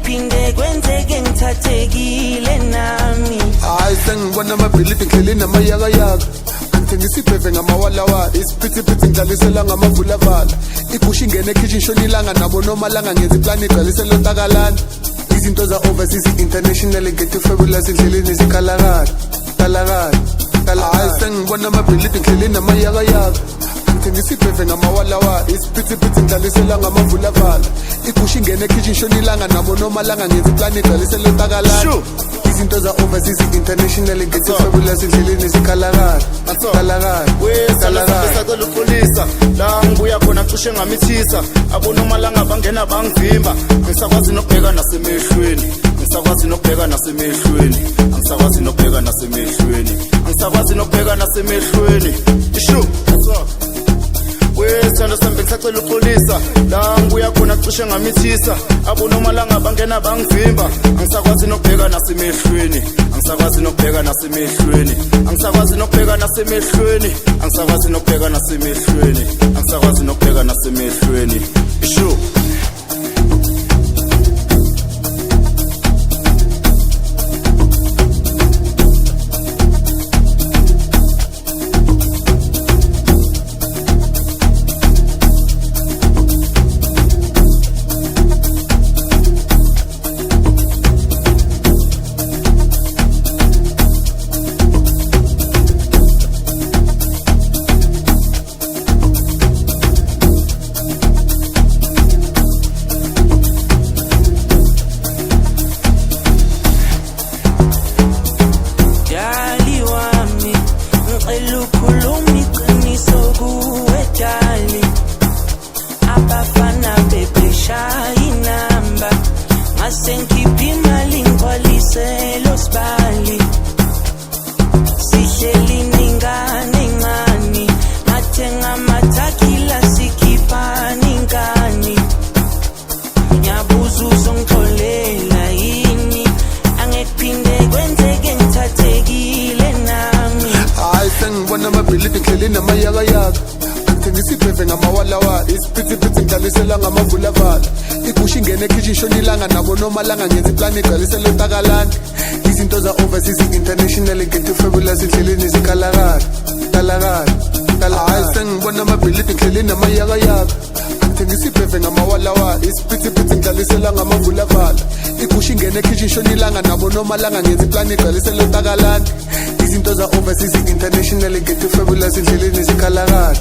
Angephinde kwenzeke ngithathekile nami. Hayi sengibona amabhilidi ngihleli namayakayaka. Ngithengisa ibheve ngamawalawa, isiphithiphithi ngidlalisela ngamavulavala. Igusha ingene ekitchen shona ilanga nabo nomalanga ngenza iplani igcwalisela ontakalana. Izinto za overseas international ngethe fabulous endleleni zikhalakala. Hayi sengibona amabhilidi ngihleli namayakayaka. Ngithengisa ibheve ngamawalawa, isiphithiphithi ngidlalisela ngamavulavala. Igusha ingene ekitchen shona ilanga nabo nomalanga ngenza iplani igcwalisela ontakalana. Izinto za overseas international ngethe fabulous endleleni zikhalakala. Sacela uxolisa la ngibuya khona cishe ngamithisa abonomalanga bangena bangivimba ngisakwazi nokubheka nasemehlweni ngisakwazi nokubheka nasemehlweni angisakwazi nokubheka nasemehlweni angisakwazi nokubheka nasemehlweni ishu wesithando sami ngisacela uxolisa la ngibuya khona cishe ngamithisa abonomalanga bangena bangivimba angisakwazi nokubheka nasemehlweni angisakwazi nokubheka nasemehlweni angisakwazi nokubheka nasemehlweni angisakwazi nokubheka nasemehlweni angisakwazi nokubheka nasemehlweni ishu Sengikhipha imali ngigcwalisela osibali. Sihleli ningane ngani, mathenga amathakila sikhipani ngani. Ngiyabuza uzongixolela yini, angephinde kwenzeke ngithathekile nami. Hayi sengibona amabhilidi ngihleli namayakayaka. Ngithengisa ibheve ngamawalawa, isiphithiphithi ngidlalisela ngamavulavala. Igusha ingene ekitchen shona ilanga nabo nomalanga ngenza iplani igcwalisela ontakalana. Izinto za overseas international ngethe fabulous endleleni zikhalakala. Hayi sengibona amabhilidi ngihleli namayakayaka. Ngithengisa ibheve ngamawalawa, isiphithiphithi ngidlalisela ngamavulavala. Igusha ingene ekitchen shona ilanga nabo nomalanga ngenza iplani igcwalisela ontakalana. Izinto za overseas international ngethe fabulous endleleni zikhalakala.